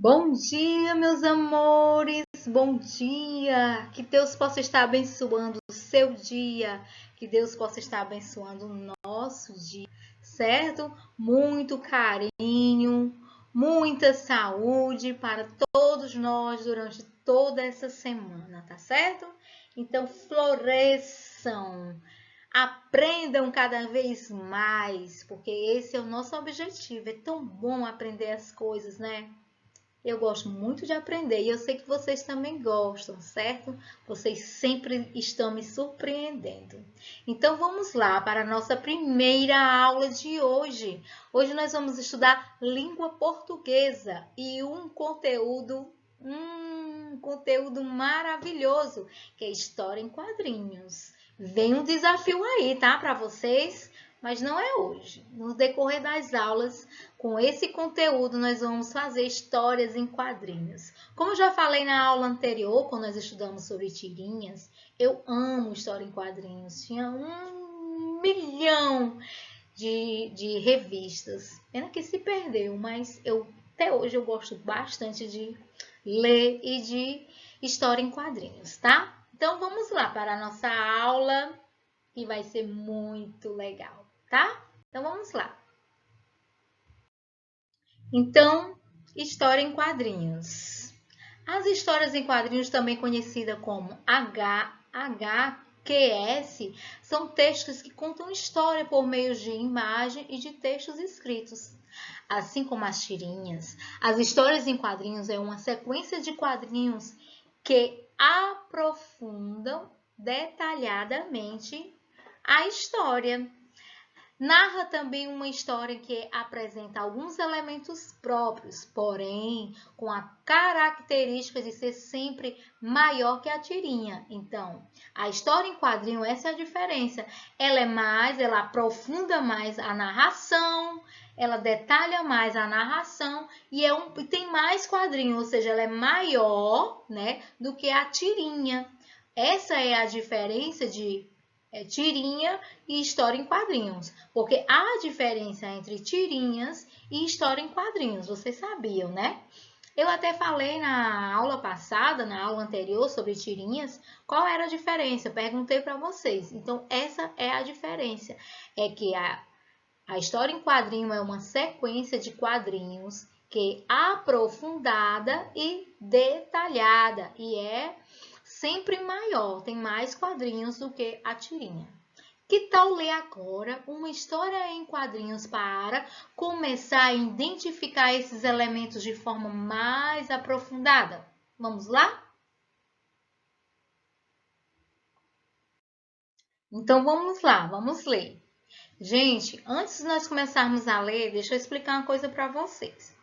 Bom dia, meus amores, bom dia. Que Deus possa estar abençoando o seu dia, que Deus possa estar abençoando o nosso dia, certo? Muito carinho, muita saúde para todos nós durante toda essa semana, tá certo? Então, floresçam, aprendam cada vez mais, porque esse é o nosso objetivo. É tão bom aprender as coisas, né? Eu gosto muito de aprender e eu sei que vocês também gostam, certo? Vocês sempre estão me surpreendendo. Então vamos lá para a nossa primeira aula de hoje. Hoje nós vamos estudar língua portuguesa e um conteúdo maravilhoso, que é história em quadrinhos. Vem um desafio aí, tá, para vocês, mas não é hoje. No decorrer das aulas, com esse conteúdo, nós vamos fazer histórias em quadrinhos. Como eu já falei na aula anterior, quando nós estudamos sobre tirinhas, eu amo história em quadrinhos. Tinha 1 milhão de revistas. Pena que se perdeu, mas até hoje eu gosto bastante de ler e de história em quadrinhos, tá? Então vamos lá para a nossa aula, que vai ser muito legal, tá? Então vamos lá. Então, história em quadrinhos. As histórias em quadrinhos, também conhecida como HQS, são textos que contam história por meio de imagem e de textos escritos. Assim como as tirinhas, as histórias em quadrinhos é uma sequência de quadrinhos que aprofundam detalhadamente a história. Narra também uma história que apresenta alguns elementos próprios, porém com a característica de ser sempre maior que a tirinha. Então, a história em quadrinho, essa é a diferença. Ela aprofunda mais a narração, ela detalha mais a narração e tem mais quadrinho, ou seja, ela é maior, né, do que a tirinha. Essa é a diferença de tirinha e história em quadrinhos, porque há diferença entre tirinhas e história em quadrinhos, vocês sabiam, né? Eu até falei na aula passada, na aula anterior sobre tirinhas, qual era a diferença? Eu perguntei para vocês. Então, essa é a diferença. É que a história em quadrinho é uma sequência de quadrinhos que é aprofundada e detalhada e é sempre maior, tem mais quadrinhos do que a tirinha. Que tal ler agora uma história em quadrinhos para começar a identificar esses elementos de forma mais aprofundada? Vamos lá? Então vamos lá, vamos ler. Gente, antes de nós começarmos a ler, deixa eu explicar uma coisa para vocês.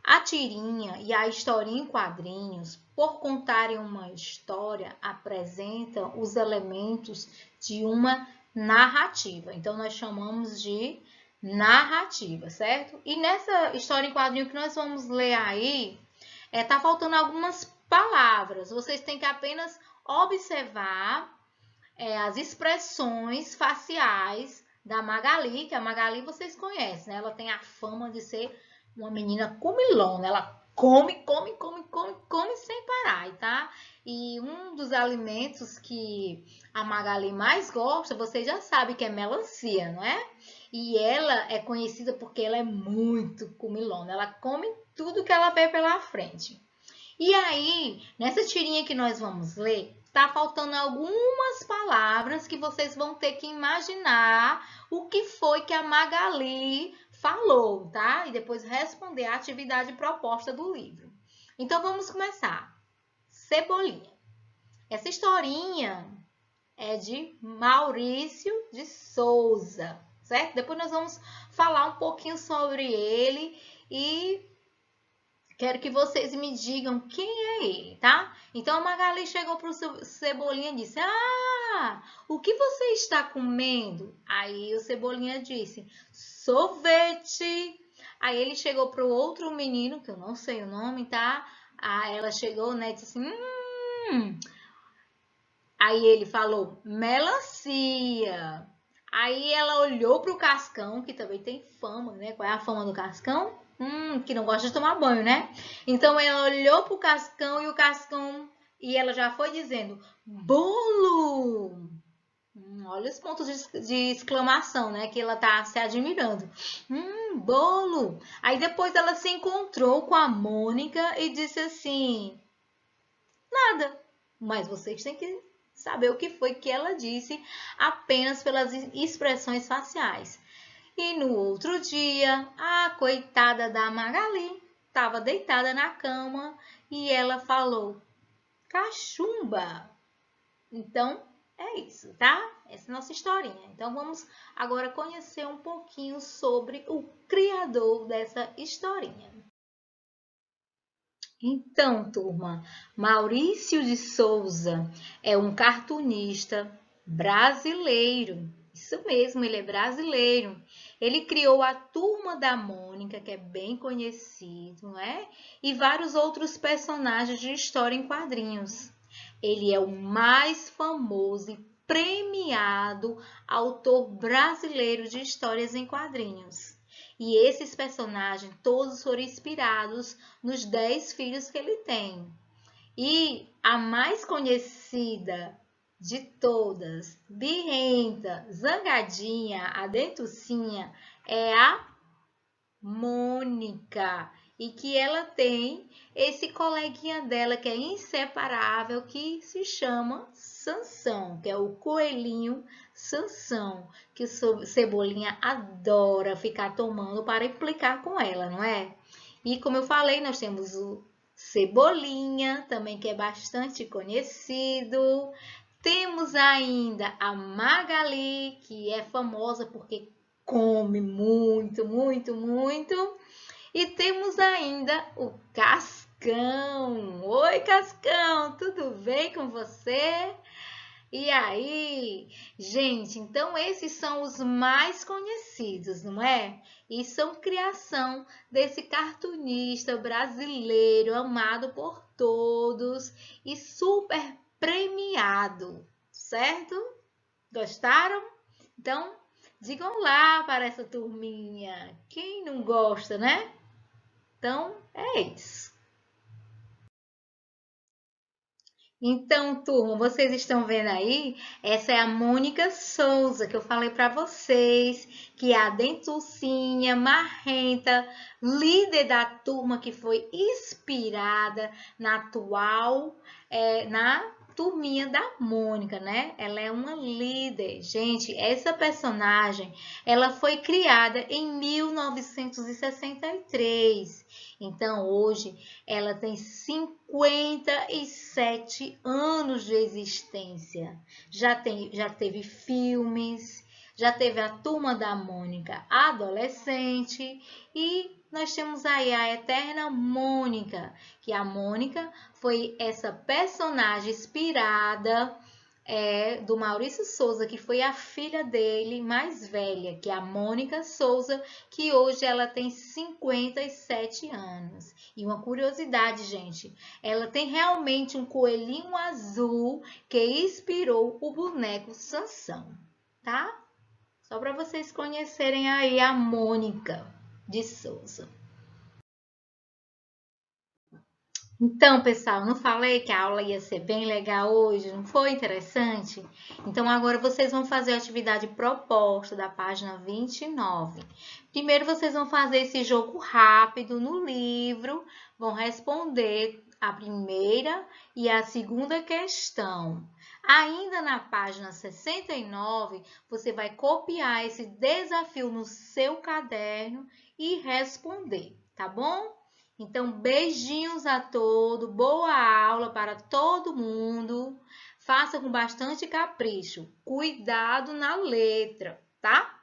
A tirinha e a historinha em quadrinhos, por contarem uma história, apresentam os elementos de uma narrativa. Então, nós chamamos de narrativa, certo? E nessa história em quadrinho que nós vamos ler aí, tá faltando algumas palavras. Vocês têm que apenas observar as expressões faciais da Magali, que a Magali vocês conhecem, né? Ela tem a fama de ser uma menina comilona, ela come, come, come, come, come sem parar, tá? E um dos alimentos que a Magali mais gosta, vocês já sabem que é melancia, não é? E ela é conhecida porque ela é muito comilona, ela come tudo que ela vê pela frente. E aí, nessa tirinha que nós vamos ler, tá faltando algumas palavras que vocês vão ter que imaginar o que foi que a Magali falou, tá? E depois responder a atividade proposta do livro. Então, vamos começar. Cebolinha. Essa historinha é de Maurício de Souza, certo? Depois nós vamos falar um pouquinho sobre ele e quero que vocês me digam quem é ele, tá? Então, a Magali chegou para o Cebolinha e disse: Ah, o que você está comendo? Aí o Cebolinha disse: Sorvete. Aí ele chegou para o outro menino, que eu não sei o nome, tá? Aí ela chegou, né, e disse assim: Aí ele falou: Melancia. Aí ela olhou para o Cascão, que também tem fama, né? Qual é a fama do Cascão? Que não gosta de tomar banho, né? Então ela olhou pro Cascão e o Cascão e ela já foi dizendo: bolo! Olha os pontos de exclamação, né? Que ela tá se admirando. Bolo! Aí depois ela se encontrou com a Mônica e disse assim: nada, mas vocês têm que saber o que foi que ela disse apenas pelas expressões faciais. E no outro dia, a coitada da Magali estava deitada na cama e ela falou: cachumba! Então, é isso, tá? Essa é a nossa historinha. Então, vamos agora conhecer um pouquinho sobre o criador dessa historinha. Então, turma, Maurício de Souza é um cartunista brasileiro. Isso mesmo, ele é brasileiro. Ele criou a Turma da Mônica, que é bem conhecido, não é? E vários outros personagens de história em quadrinhos. Ele é o mais famoso e premiado autor brasileiro de histórias em quadrinhos. E esses personagens todos foram inspirados nos 10 filhos que ele tem. E a mais conhecida de todas, birrenta, zangadinha, a dentucinha, é a Mônica. E que ela tem esse coleguinha dela que é inseparável, que se chama Sansão, que é o coelhinho Sansão, que o Cebolinha adora ficar tomando para implicar com ela, não é? E como eu falei, nós temos o Cebolinha, também que é bastante conhecido. Temos ainda a Magali, que é famosa porque come muito, muito, muito. E temos ainda o Cascão. Oi, Cascão, tudo bem com você? E aí, gente, então esses são os mais conhecidos, não é? E são criação desse cartunista brasileiro, amado por todos e super premiado, certo? Gostaram? Então, digam lá para essa turminha. Quem não gosta, né? Então, é isso. Então, turma, vocês estão vendo aí? Essa é a Mônica Souza, que eu falei para vocês, que é a dentucinha, marrenta, líder da turma que foi inspirada na atual, na turminha da Mônica, né? Ela é uma líder. Gente, essa personagem, ela foi criada em 1963. Então, hoje, ela tem 57 anos de existência. Já teve filmes, já teve a Turma da Mônica adolescente e nós temos aí a Eterna Mônica, que a Mônica foi essa personagem inspirada do Maurício Souza, que foi a filha dele mais velha, que é a Mônica Souza, que hoje ela tem 57 anos. E uma curiosidade, gente, ela tem realmente um coelhinho azul que inspirou o boneco Sansão, tá? Só para vocês conhecerem aí a Mônica de Souza. Então, pessoal, não falei que a aula ia ser bem legal hoje? Não foi interessante? Então, agora vocês vão fazer a atividade proposta da página 29. Primeiro, vocês vão fazer esse jogo rápido no livro, vão responder a primeira e a segunda questão. Ainda na página 69, você vai copiar esse desafio no seu caderno e responder, tá bom? Então, beijinhos a todos, boa aula para todo mundo. Faça com bastante capricho. Cuidado na letra, tá?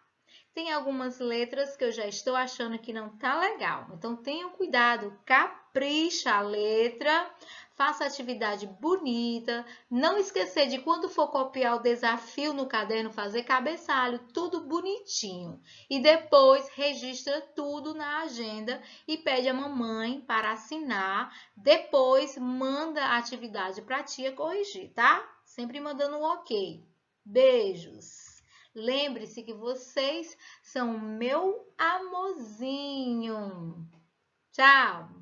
Tem algumas letras que eu já estou achando que não tá legal. Então, tenham cuidado, capricha a letra. Faça atividade bonita. Não esquecer de quando for copiar o desafio no caderno, fazer cabeçalho, tudo bonitinho. E depois registra tudo na agenda e pede a mamãe para assinar. Depois manda a atividade para a tia corrigir, tá? Sempre mandando um ok. Beijos! Lembre-se que vocês são meu amorzinho. Tchau!